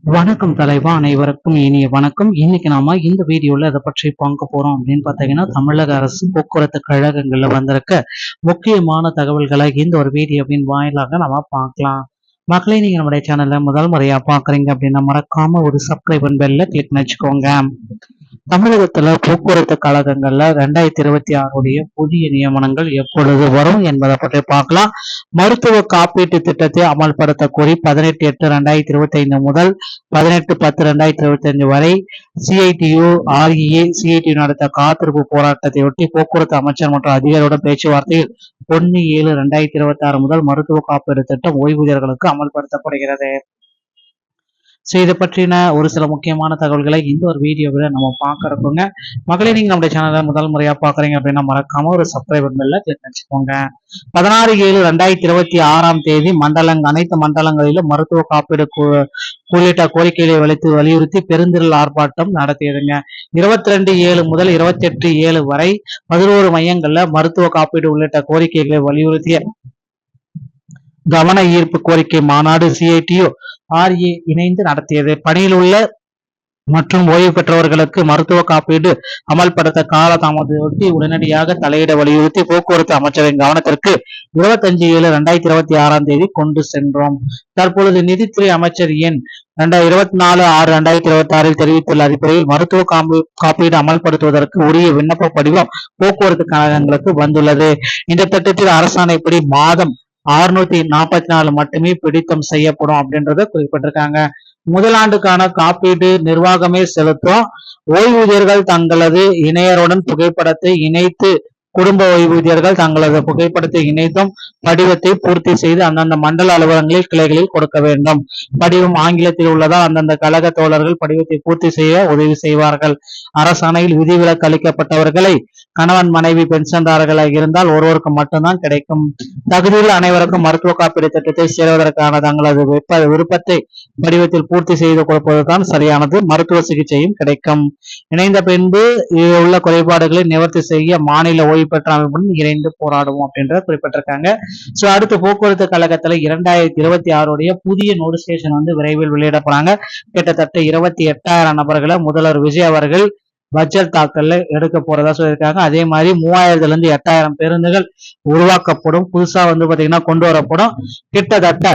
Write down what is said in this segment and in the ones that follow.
வணக்கம் தலைவா, அனைவருக்கும் இனிய வணக்கம். இன்னைக்கு நாம இந்த வீடியோல இதை பற்றி பார்க்க போறோம் அப்படின்னு பார்த்தீங்கன்னா, தமிழக அரசு போக்குவரத்து கழகங்கள்ல வந்திருக்க முக்கியமான தகவல்களை இந்த ஒரு வீடியோவின் வாயிலாக நம்ம பார்க்கலாம். மக்களே, நீங்க நம்முடைய சேனல்ல முதல் முறையா பாக்குறீங்க அப்படின்னா மறக்காம ஒரு சப்ஸ்கிரைப் பெல்ல கிளிக் பண்ணிச்சுக்கோங்க. தமிழகத்துல போக்குவரத்து கழகங்கள்ல 2026 புதிய நியமனங்கள் எப்பொழுது வரும் என்பதை பற்றி பார்க்கலாம். மருத்துவ காப்பீட்டு திட்டத்தை அமல்படுத்த கோரி 18/8/2025 முதல் 18/10/2025 வரை சிஐடியு சிஐடியு நடத்த காத்திருப்பு போராட்டத்தையொட்டி போக்குவரத்து அமைச்சர் மற்றும் அதிகாரியுடன் பேச்சுவார்த்தையில் 1/7/2026 முதல் மருத்துவ காப்பீடு திட்டம் ஓய்வூதியர்களுக்கு அமல்படுத்தப்படுகிறது. இதை பற்றின ஒரு சில முக்கியமான தகவல்களை இந்த ஒரு வீடியோவில் நம்ம பார்க்கறோங்க. மகளே, நீங்க நம்முடைய சேனலை முதல் முறையா பாக்குறீங்க அப்படின்னா மறக்காம ஒரு சப்ஸ்கிரைப் பெல்ல கிளிக் பண்ணிச்சுக்கோங்க. 16/7/2026 அனைத்து மண்டலங்களிலும் மருத்துவ காப்பீடு உள்ளிட்ட கோரிக்கைகளை வலியுறுத்தி பெருந்திரள் ஆர்ப்பாட்டம் நடத்தியதுங்க. 22/7 முதல் 28/7 வரை 11 மையங்கள்ல மருத்துவ காப்பீடு உள்ளிட்ட கோரிக்கைகளை வலியுறுத்திய கவன ஈர்ப்பு கோரிக்கை மாநாடு சிஐடியு இணைந்து நடத்தியது. பணியில் உள்ள மற்றும் ஓய்வு பெற்றவர்களுக்கு மருத்துவ காப்பீடு அமல்படுத்த கால தாமதத்தை உடனடியாக தலையிட வலியுறுத்தி போக்குவரத்து அமைச்சரின் கவனத்திற்கு 25/7/2026 கொண்டு சென்றோம். தற்பொழுது நிதித்துறை அமைச்சர் எண் 24/6/2026 தெரிவித்துள்ள அடிப்படையில் மருத்துவ காப்பீடு அமல்படுத்துவதற்கு உரிய விண்ணப்ப படிவம் போக்குவரத்து கழகங்களுக்கு வந்துள்ளது. இந்த திட்டத்தில் அரசாணைப்படி மாதம் 644 மட்டுமே பிடித்தம் செய்யப்படும் அப்படின்றத குறிப்பிட்டிருக்காங்க. முதலாண்டுக்கான காப்பீடு நிர்வாகமே செலுத்தும். ஓய்வூதியர்கள் தங்களது இணையருடன் புகைப்படத்தை இணைத்து குடும்ப ஓய்வூதியர்கள் தங்களது புகைப்படத்தை இணைத்தும் படிவத்தை பூர்த்தி செய்து அந்தந்த மண்டல அலுவலகங்களில் கிளைகளில் கொடுக்க வேண்டும். படிவம் ஆங்கிலத்தில் உள்ளதால் அந்தந்த கழக தோழர்கள் படிவத்தை பூர்த்தி செய்ய உதவி செய்வார்கள். அரசாணையில் விதிவிலக்கு அளிக்கப்பட்டவர்களை கணவன் மனைவி பென்ஷன்தாரர்களாக இருந்தால் ஒருவருக்கு மட்டும்தான் கிடைக்கும். தகுதியில் அனைவருக்கும் மருத்துவ காப்பீடு திட்டத்தை சேருவதற்கான தங்களது விருப்பத்தை படிவத்தில் பூர்த்தி செய்து கொடுப்பதுதான் சரியானது. மருத்துவ சிகிச்சையும் கிடைக்கும். இணைந்த பின்பு உள்ள குறைபாடுகளை நிவர்த்தி செய்ய மாநில ஓய்வு பெற்ற அமைப்புடன் இணைந்து போராடுவோம் அப்படின்ற குறிப்பிட்டிருக்காங்க. சோ அடுத்து போக்குவரத்து கழகத்துல 2026 புதிய நோட்டிபிகேஷன் விரைவில் வெளியிடப்படுறாங்க. கிட்டத்தட்ட 28,000 நபர்களை முதல்வர் விஜய் அவர்கள் பட்ஜெட் தாக்கல்ல எடுக்க போறதா சொல்லியிருக்காங்க. அதே மாதிரி 3000 இருந்து 8000 பேருந்துகள் உருவாக்கப்படும். புதுசா பாத்தீங்கன்னா கொண்டு வரப்படும். கிட்டத்தட்ட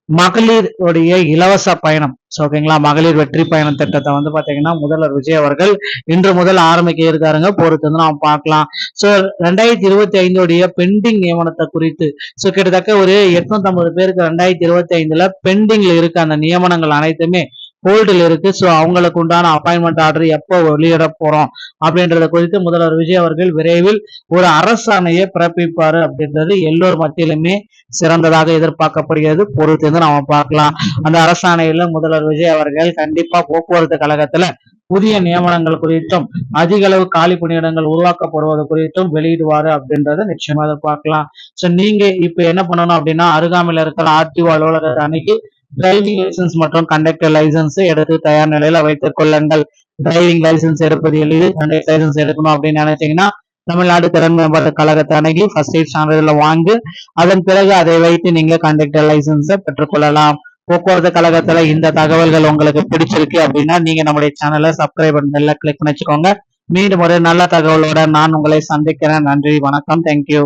மகளிருடைய இலவச பயணம், ஓகேங்களா, மகளிர் வெற்றி பயணம் திட்டத்தை பாத்தீங்கன்னா முதல்வர் விஜய் அவர்கள் இன்று முதல் ஆரம்பிக்க இருக்காருங்க. பொறுத்து நாம் பார்க்கலாம். சோ 2025 பெண்டிங் நியமனத்தை குறித்து கிட்டத்தட்ட ஒரு 850 பேருக்கு 2025 பெண்டிங்ல இருக்க அந்த நியமனங்கள் அனைத்துமே ஹோல்டில் இருக்கு. சோ அவங்களுக்கு உண்டான அப்பாயின்மெண்ட் ஆர்டர் எப்போ வெளியிட போறோம் அப்படின்றத குறித்து முதல்வர் விஜய் அவர்கள் விரைவில் ஒரு அரசாணையை பிறப்பிப்பாரு அப்படின்றது எல்லோர் மத்தியிலுமே சிறந்ததாக எதிர்பார்க்கப்படுகிறது. பொறுத்து நாம பார்க்கலாம். அந்த அரசாணையில முதல்வர் விஜய் அவர்கள் கண்டிப்பா போக்குவரத்து கழகத்துல புதிய நியமனங்கள் குறித்தும் அதிக அளவு காலி பணியிடங்கள் உருவாக்கப்படுவது குறித்தும் வெளியிடுவாரு அப்படின்றத நிச்சயமா பார்க்கலாம். சோ நீங்க இப்ப என்ன பண்ணணும் அப்படின்னா அருகாமையில் இருக்கிற ஆர்டிஓ அலுவலகத்தை அன்னைக்கு டிரைவிங் லைசன்ஸ் மற்றும் கண்டக்டர் லைசன்ஸ் எடுத்து தயார் நிலையில வைத்துக் கொள்ளுங்கள். டிரைவிங் லைசன்ஸ் எடுப்பது எளிது. கண்டக்டர் லைசன்ஸ் எடுக்கணும் அப்படின்னு நினைச்சீங்கன்னா தமிழ்நாடு திறன் மேம்பாட்டு கழகத்தை அணுகி ஃபர்ஸ்ட் எய்ட் சான்றிதழ வாங்கி அதன் பிறகு அதை வைத்து நீங்க கண்டக்டர் லைசன்ஸை பெற்றுக்கொள்ளலாம். போக்குவரத்து கழகத்துல இந்த தகவல்கள் உங்களுக்கு பிடிச்சிருக்கு அப்படின்னா நீங்க நம்முடைய சேனலை சப்ஸ்கிரைப் பண்ணல கிளிக் பண்ணி வச்சுக்கோங்க. மீண்டும் ஒரு நல்ல தகவலோட நான் உங்களை சந்திக்கிறேன். நன்றி, வணக்கம், தேங்க்யூ.